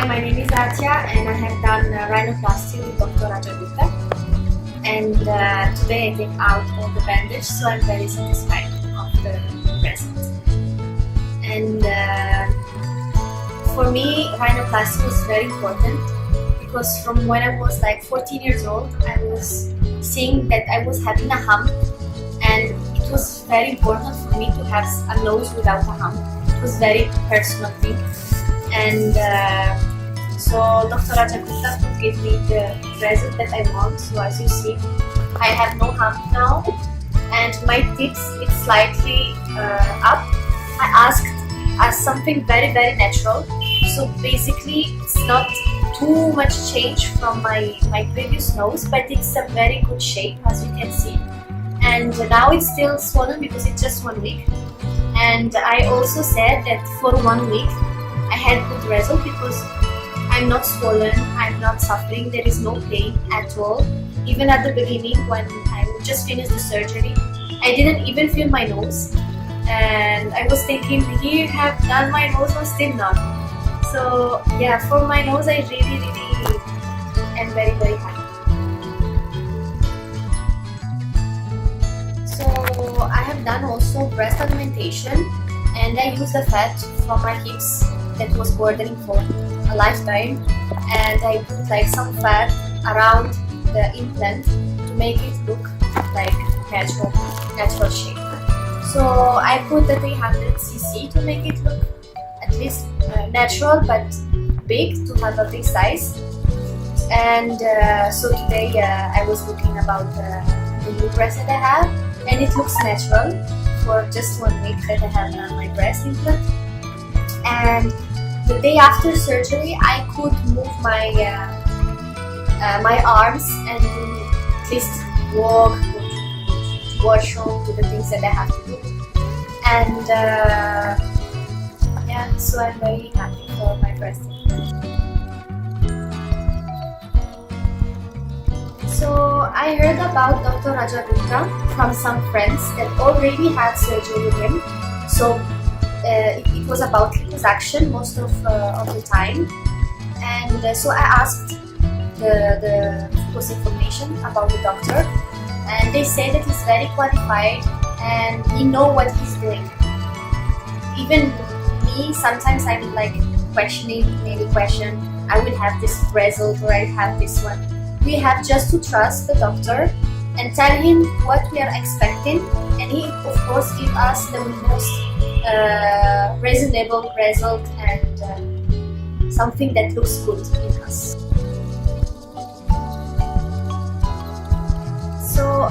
Hi, my name is Atia and I have done rhinoplasty with Dr Rajat Gupta, and today I take out all the bandage, so I'm very satisfied of the result. And for me, rhinoplasty was very important because from when I was like 14 years old, I was seeing that I was having a hump, and it was very important for me to have a nose without a hump. It was very personal thing. And so Dr. Rajat Gupta could give me the result that I want. So as you see, I have no hump now, and my tips it's slightly up. I asked as something very natural. So basically, it's not too much change from my previous nose, but it's a very good shape, as you can see. And now it's still swollen because it's just 1 week. And I also said that for 1 week I had good result because I'm not swollen, I'm not suffering, there is no pain at all. Even at the beginning when I just finished the surgery, I didn't even feel my nose. And I was thinking, here have done my nose but still not. So yeah, for my nose I really am very happy. So I have done also breast augmentation, and I use the fat from my hips that was bordering for a lifetime, and I put like some fat around the implant to make it look like natural shape. So I put the 300cc to make it look at least natural but big, to have a big size. And so today I was looking about the new breast that I have, and it looks natural for just 1 week that I have done my breast implant. And the day after surgery, I could move my my arms and at least walk, washroom, do the things that I have to do. And yeah, so I'm very happy for my breast implant. So I heard about Dr. Rajat Gupta from some friends that already had surgery with him. So it was about liposuction most of the time, and so I asked the information about the doctor, and they say that he's very qualified and he knows what he's doing. Even me, sometimes I'm like questioning, maybe question, I will have this result or I have this one. We have just to trust the doctor and tell him what we are expecting, and he of course give us the most reasonable result and something that looks good in us. So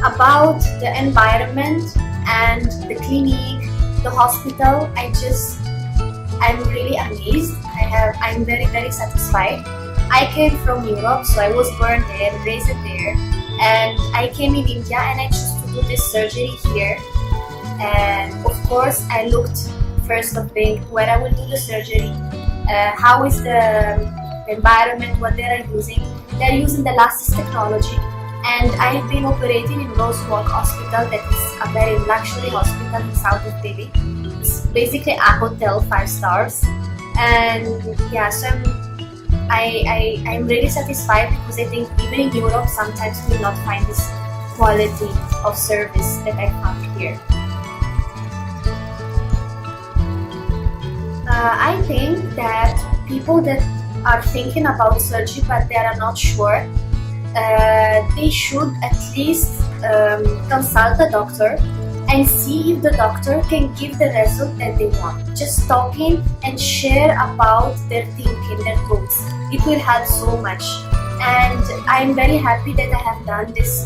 about the environment and the clinic, the hospital, I'm really amazed. I'm very satisfied. I came from Europe, so I was born there, raised there, and I came in India and I chose to do this surgery here. And of course I looked first of all where I will do the surgery, how is the environment, what they are using. They are using the latest technology, and I have been operating in Rosewalk Hospital, that is a very luxury hospital in south of Delhi. It's basically a hotel, 5 stars. And yeah, so I'm really satisfied because I think even in Europe sometimes we will not find this quality of service that I found here. I think that people that are thinking about surgery but they are not sure, they should at least consult a doctor and see if the doctor can give the result that they want. Just talking and share about their thinking, their thoughts. It will help so much. And I'm very happy that I have done this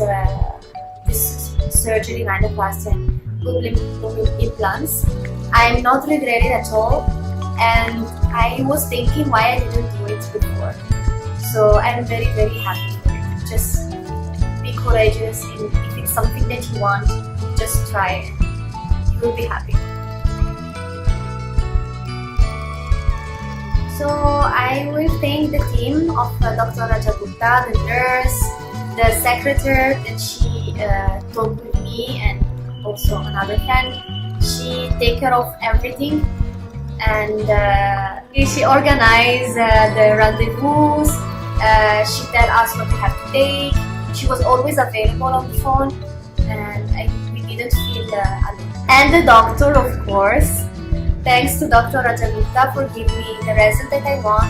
surgery, rhinoplasty and boob implants. I'm not regretting at all, and I was thinking why I didn't do it before. So I'm very happy for it. Just be courageous, and if it's something that you want, just try it. You will be happy. So I will thank the team of Dr. Rajat Gupta, the nurse, the secretary that she talked with me, and also another friend. She take care of everything, and she organized the rendezvous. She tell us what we have to take. She was always available on the phone, and we didn't feel alone. And the doctor, of course. Thanks to Dr. Rajat Gupta for giving me the result that I want,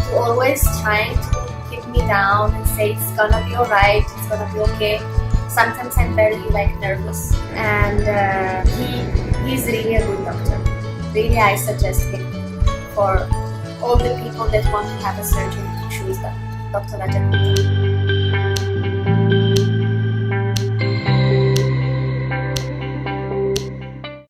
to always trying to keep me down and say it's gonna be alright, it's gonna be okay. Sometimes I'm very nervous, and he's really a good doctor. Really, I suggest him for all the people that want to have a surgery to choose Dr. Rajat Gupta.